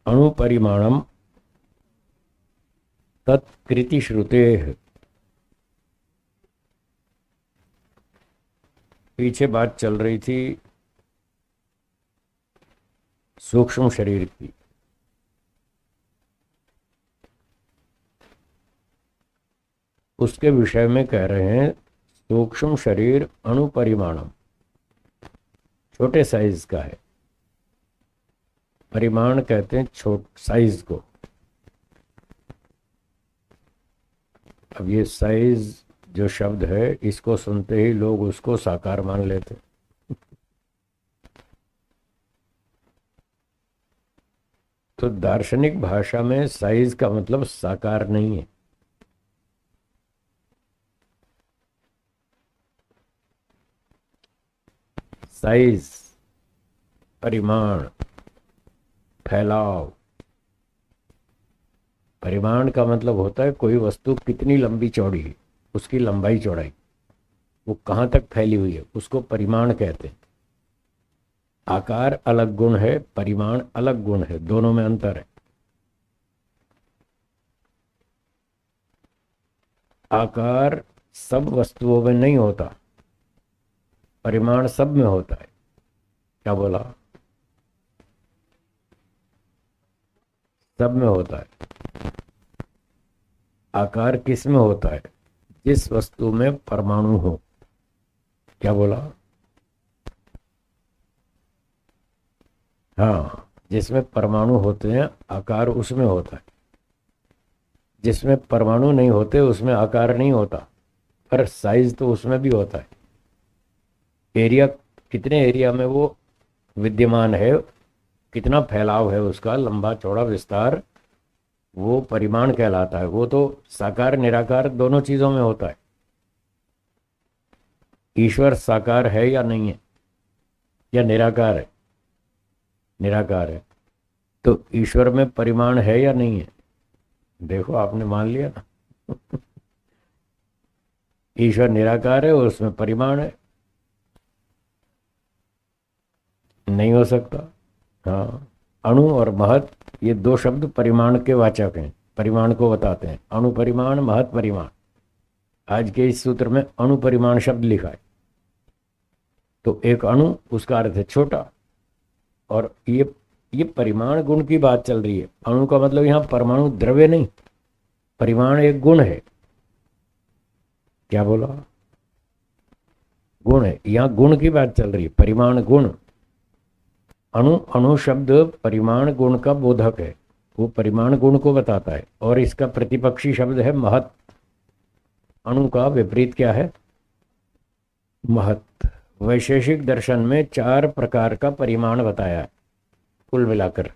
अणुपरिमाणम तत्कृति श्रुतेः। पीछे बात चल रही थी सूक्ष्म शरीर की। उसके विषय में कह रहे हैं सूक्ष्म शरीर अणुपरिमाणम, छोटे साइज का है। परिमाण कहते हैं छोट साइज को। अब ये साइज जो शब्द है, इसको सुनते ही लोग उसको साकार मान लेते। तो दार्शनिक भाषा में साइज का मतलब साकार नहीं है। साइज, परिमाण, फैलाव। परिमाण का मतलब होता है कोई वस्तु कितनी लंबी चौड़ी है, उसकी लंबाई चौड़ाई, वो कहाँ तक फैली हुई है, उसको परिमाण कहते हैं। आकार अलग गुण है, परिमाण अलग गुण है, दोनों में अंतर है। आकार सब वस्तुओं में नहीं होता, परिमाण सब में होता है। क्या बोला? सब में होता है। आकार किस में होता है? जिस वस्तु में परमाणु हो। क्या बोला? हाँ, जिसमें परमाणु होते हैं आकार उसमें होता है। जिसमें परमाणु नहीं होते उसमें आकार नहीं होता, पर साइज तो उसमें भी होता है। एरिया, कितने एरिया में वो विद्यमान है, कितना फैलाव है उसका, लंबा चौड़ा विस्तार, वो परिमाण कहलाता है। वो तो साकार निराकार दोनों चीजों में होता है। ईश्वर साकार है या नहीं है, या निराकार है? निराकार है। तो ईश्वर में परिमाण है या नहीं है? देखो, आपने मान लिया ना। ईश्वर निराकार है और उसमें परिमाण है, नहीं हो सकता। हाँ, अणु और महत ये दो शब्द परिमाण के वाचक हैं, परिमाण को बताते हैं। अणु परिमाण, महत परिमाण। आज के इस सूत्र में अणु परिमाण शब्द लिखा है। तो एक अणु, उसका अर्थ है छोटा, और ये परिमाण गुण की बात चल रही है। अणु का मतलब यहां परमाणु द्रव्य नहीं, परिमाण एक गुण है। क्या बोला? गुण है, यहां गुण की बात चल रही है, परिमाण गुण। अणु, अणु शब्द परिमाण गुण का बोधक है, वो परिमाण गुण को बताता है। और इसका प्रतिपक्षी शब्द है महत। अणु का विपरीत क्या है? महत। वैशेषिक दर्शन में 4 प्रकार का परिमाण बताया है, कुल मिलाकर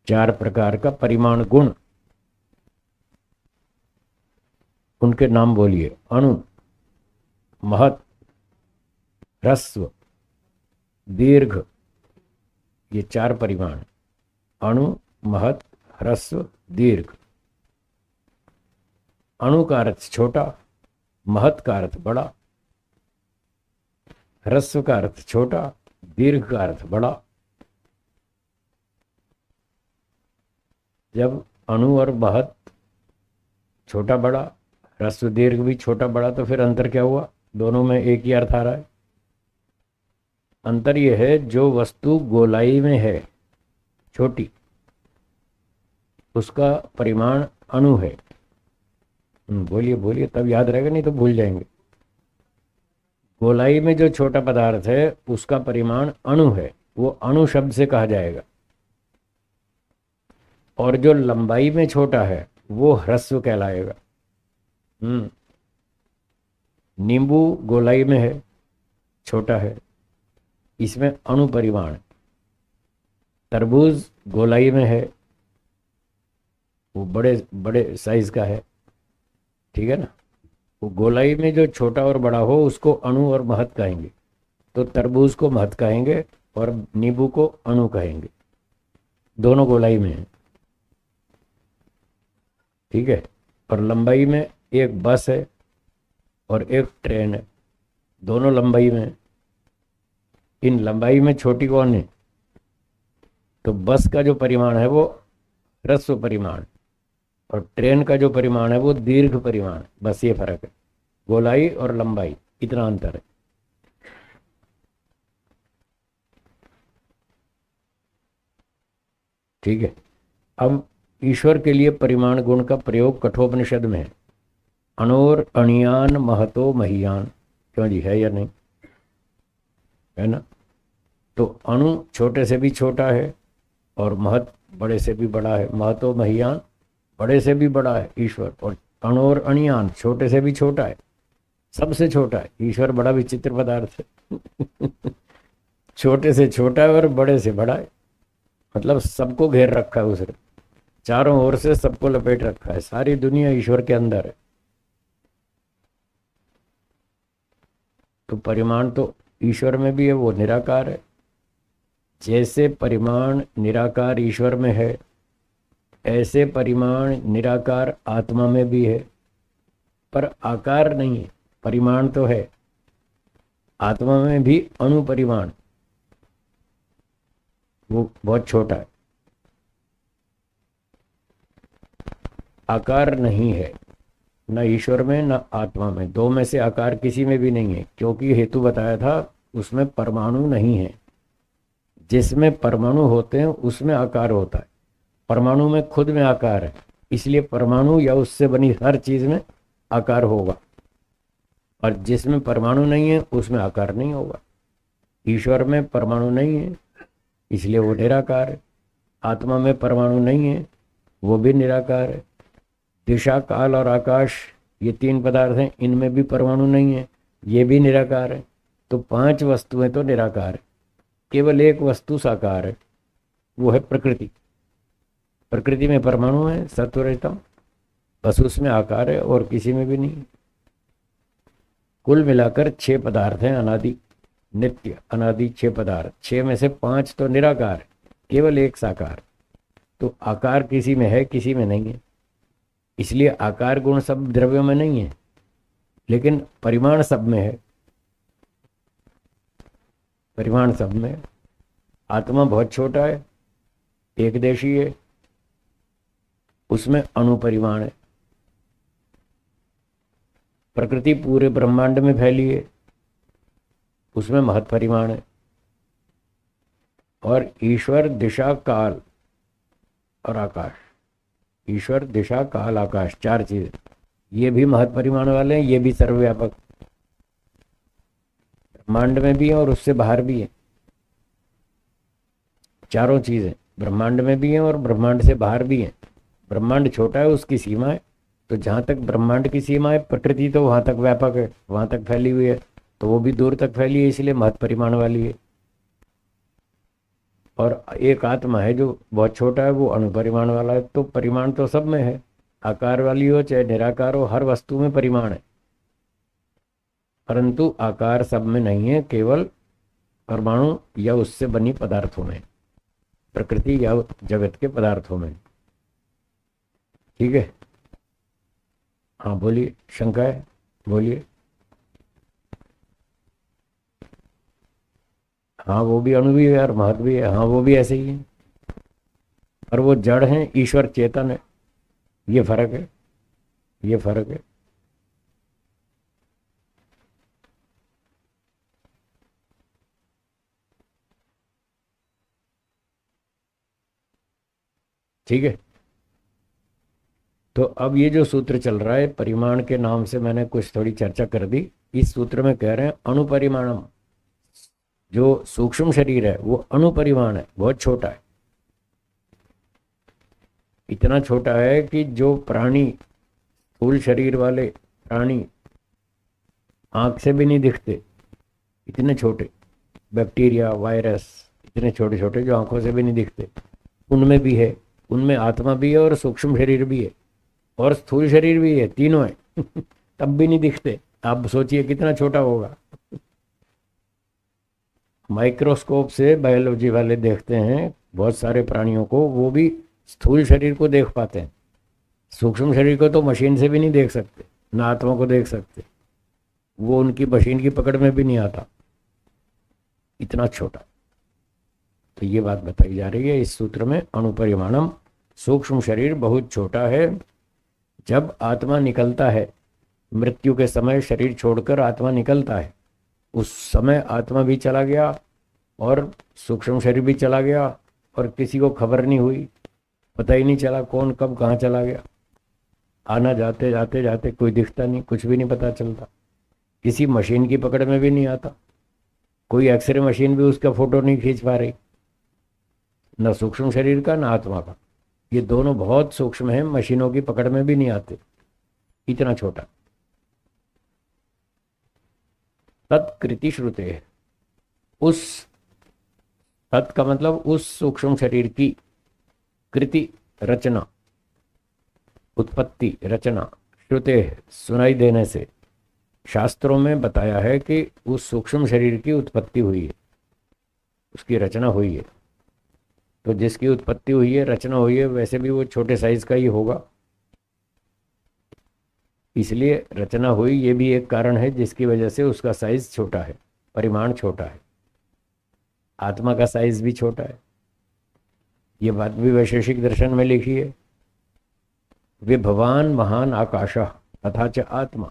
4 प्रकार का परिमाण गुण। उनके नाम बोलिए। अणु, महत, ह्रस्व, दीर्घ, ये 4 परिमाण। अणु, महत, ह्रस्व, दीर्घ। अणु का अर्थ छोटा, महत का अर्थ बड़ा, ह्रस्व का अर्थ छोटा, दीर्घ का अर्थ बड़ा। जब अणु और महत छोटा बड़ा, ह्रस्व दीर्घ भी छोटा बड़ा, तो फिर अंतर क्या हुआ? दोनों में एक ही अर्थ आ रहा है। अंतर यह है, जो वस्तु गोलाई में है छोटी, उसका परिमाण अणु है। बोलिए बोलिए, तब याद रहेगा, नहीं तो भूल जाएंगे। गोलाई में जो छोटा पदार्थ है उसका परिमाण अणु है, वो अणु शब्द से कहा जाएगा। और जो लंबाई में छोटा है वो ह्रस्व कहलाएगा। नींबू गोलाई में है, छोटा है, इसमें अणु परिमाण। तरबूज गोलाई में है, वो बड़े बड़े साइज का है, ठीक है ना। वो गोलाई में जो छोटा और बड़ा हो उसको अणु और महत कहेंगे। तो तरबूज को महत कहेंगे और नींबू को अणु कहेंगे, दोनों गोलाई में है, ठीक है। और लंबाई में एक बस है और एक ट्रेन है, दोनों लंबाई में है। इन लंबाई में छोटी कौन है? तो बस का जो परिमाण है वो ह्रस्व परिमाण, और ट्रेन का जो परिमाण है वो दीर्घ परिमाण। बस ये फर्क है, गोलाई और लंबाई, इतना अंतर है। ठीक है। अब ईश्वर के लिए परिमाण गुण का प्रयोग कठोपनिषद में है। अणोर अणियान महतो महियान, क्यों जी, है या नहीं, है ना। तो अणु छोटे से भी छोटा है और महत बड़े से भी बड़ा है। महतो महियान, बड़े से भी बड़ा है ईश्वर, और अणोर अणियान, छोटे से भी छोटा है, सबसे छोटा है ईश्वर। बड़ा विचित्र पदार्थ है छोटे से छोटा है और बड़े से बड़ा है, मतलब सबको घेर रखा है उसने, चारों ओर से सबको लपेट रखा है। सारी दुनिया ईश्वर के अंदर है। तो परिमाण तो ईश्वर में भी है, वो निराकार है। जैसे परिमाण निराकार ईश्वर में है, ऐसे परिमाण निराकार आत्मा में भी है, पर आकार नहीं है। परिमाण तो है, आत्मा में भी अणुपरिमाण, वो बहुत छोटा है, आकार नहीं है, न ईश्वर में न आत्मा में। दो में से आकार किसी में भी नहीं है, क्योंकि हेतु बताया था उसमें परमाणु नहीं है। जिसमें परमाणु होते हैं उसमें आकार होता है, परमाणु में खुद में आकार है, इसलिए परमाणु या उससे बनी हर चीज में आकार होगा। और जिसमें परमाणु नहीं है उसमें आकार नहीं होगा। ईश्वर में परमाणु नहीं है, इसलिए वो निराकार है। आत्मा में परमाणु नहीं है, वो भी निराकार है। दिशा, काल और आकाश, ये तीन पदार्थ हैं, इनमें भी परमाणु नहीं है, ये भी निराकार है। तो पांच वस्तुएं तो निराकार है, केवल एक वस्तु साकार है, वो है प्रकृति। प्रकृति में परमाणु है, सत्व रजतम, बस उसमें आकार है और किसी में भी नहीं। कुल मिलाकर 6 पदार्थ हैं, अनादि नित्य अनादि 6 पदार्थ। 6 में से 5 तो निराकार है, केवल एक साकार। तो आकार किसी में है, किसी में नहीं है। इसलिए आकार गुण सब द्रव्यों में नहीं है, लेकिन परिमाण सब में है। परिमाण सब में है। आत्मा बहुत छोटा है, एक देशी है, उसमें अणुपरिमाण है। प्रकृति पूरे ब्रह्मांड में फैली है, उसमें महत् परिमाण है। और ईश्वर, दिशा, काल और आकाश, ईश्वर, दिशा, काल, आकाश, 4 चीजें, ये भी महत् परिमाण वाले हैं, ये भी सर्वव्यापक, ब्रह्मांड में भी है और उससे बाहर भी है। चारों चीजें ब्रह्मांड में भी हैं और ब्रह्मांड से बाहर भी हैं। ब्रह्मांड छोटा है, उसकी सीमा है, तो जहां तक ब्रह्मांड की सीमा है, प्रकृति तो वहां तक व्यापक है, वहां तक फैली हुई है, तो वो भी दूर तक फैली है, इसलिए महत् परिमाण वाली है। और एक आत्मा है जो बहुत छोटा है, वो अणुपरिमाण वाला है। तो परिमाण तो सब में है, आकार वाली हो चाहे निराकार हो, हर वस्तु में परिमाण है, परंतु आकार सब में नहीं है, केवल परमाणु या उससे बनी पदार्थों में, प्रकृति या जगत के पदार्थों में। ठीक है, हाँ बोलिए, शंका है, बोलिए। हाँ वो भी अणु भी है और महत् भी है, हाँ वो भी ऐसे ही है, और वो जड़ है, ईश्वर चेतन है। ये फर्क है, ये फर्क है। ठीक है। तो अब ये जो सूत्र चल रहा है, परिमाण के नाम से मैंने कुछ थोड़ी चर्चा कर दी। इस सूत्र में कह रहे हैं अणुपरिमाणम, जो सूक्ष्म शरीर है वो अणुपरिमाण है, बहुत छोटा है। इतना छोटा है कि जो प्राणी, स्थूल शरीर वाले प्राणी आंख से भी नहीं दिखते, इतने छोटे, बैक्टीरिया, वायरस, इतने छोटे छोटे जो आंखों से भी नहीं दिखते, उनमें भी है। उनमें आत्मा भी है और सूक्ष्म शरीर भी है और स्थूल शरीर भी है, तीनों है तब भी नहीं दिखते। आप सोचिए कितना छोटा होगा। माइक्रोस्कोप से बायोलॉजी वाले देखते हैं बहुत सारे प्राणियों को, वो भी स्थूल शरीर को देख पाते हैं, सूक्ष्म शरीर को तो मशीन से भी नहीं देख सकते, ना आत्मा को देख सकते, वो उनकी मशीन की पकड़ में भी नहीं आता, इतना छोटा। तो ये बात बताई जा रही है इस सूत्र में। अणुपरिमाणम, सूक्ष्म शरीर बहुत छोटा है। जब आत्मा निकलता है, मृत्यु के समय शरीर छोड़कर आत्मा निकलता है, उस समय आत्मा भी चला गया और सूक्ष्म शरीर भी चला गया और किसी को खबर नहीं हुई, पता ही नहीं चला कौन कब कहाँ चला गया। आना जाते जाते जाते कोई दिखता नहीं, कुछ भी नहीं पता चलता, किसी मशीन की पकड़ में भी नहीं आता, कोई एक्सरे मशीन भी उसका फोटो नहीं खींच पा रही, न सूक्ष्म शरीर का न आत्मा का। ये दोनों बहुत सूक्ष्म हैं, मशीनों की पकड़ में भी नहीं आते, इतना छोटा। तत्कृति श्रुते है, उस तत् का मतलब उस सूक्ष्म शरीर की, कृति रचना, उत्पत्ति रचना, श्रुते सुनाई देने से, शास्त्रों में बताया है कि उस सूक्ष्म शरीर की उत्पत्ति हुई है, उसकी रचना हुई है। तो जिसकी उत्पत्ति हुई है, रचना हुई है, वैसे भी वो छोटे साइज का ही होगा, इसलिए रचना हुई, ये भी एक कारण है जिसकी वजह से उसका साइज छोटा है, परिमाण छोटा है। आत्मा का साइज भी छोटा है, ये बात भी वैशेषिक दर्शन में लिखी है। विभवान महान आकाश तथा च आत्मा,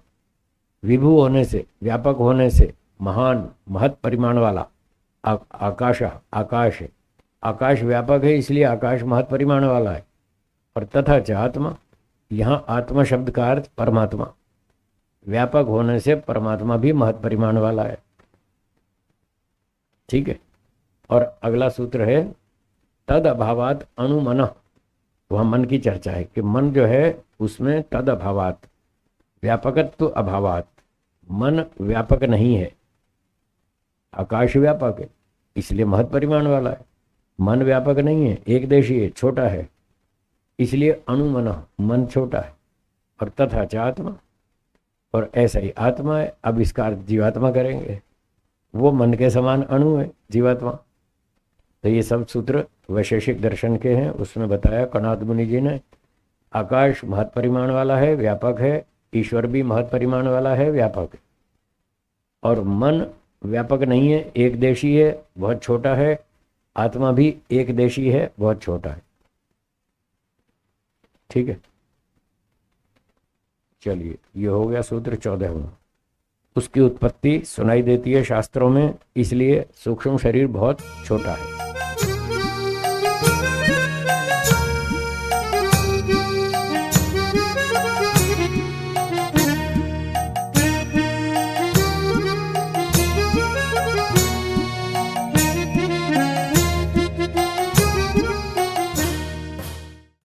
विभु होने से, व्यापक होने से, महान महत परिमाण वाला आकाश, आकाश है, आकाश व्यापक है इसलिए आकाश महत परिमाण वाला है। और तथा च आत्मा, यहाँ आत्मा शब्द का अर्थ परमात्मा, व्यापक होने से परमात्मा भी महत परिमाण वाला है। ठीक है। और अगला सूत्र है तद अभावात अनुमन, वहाँ मन की चर्चा है कि मन जो है उसमें तद अभावात, व्यापकत्व अभावात, मन व्यापक नहीं है। आकाश व्यापक है इसलिए महत परिमाण वाला है, मन व्यापक नहीं है, एक देशी है, छोटा है, इसलिए अनुमन, मन छोटा है। और तथा च आत्मा, और ऐसा ही आत्मा है। अब इसका अर्थ जीवात्मा करेंगे, वो मन के समान अणु है जीवात्मा। तो ये सब सूत्र वैशेषिक दर्शन के हैं, उसमें बताया कणाद मुनि जी ने, आकाश महत परिमाण वाला है, व्यापक है, ईश्वर भी महत परिमाण वाला है, व्यापक है। और मन व्यापक नहीं है, एक देशी है, बहुत छोटा है। आत्मा भी एक देशी है, बहुत छोटा है। ठीक है, चलिए ये हो गया सूत्र 14वां। उसकी उत्पत्ति सुनाई देती है शास्त्रों में, इसलिए सूक्ष्म शरीर बहुत छोटा है।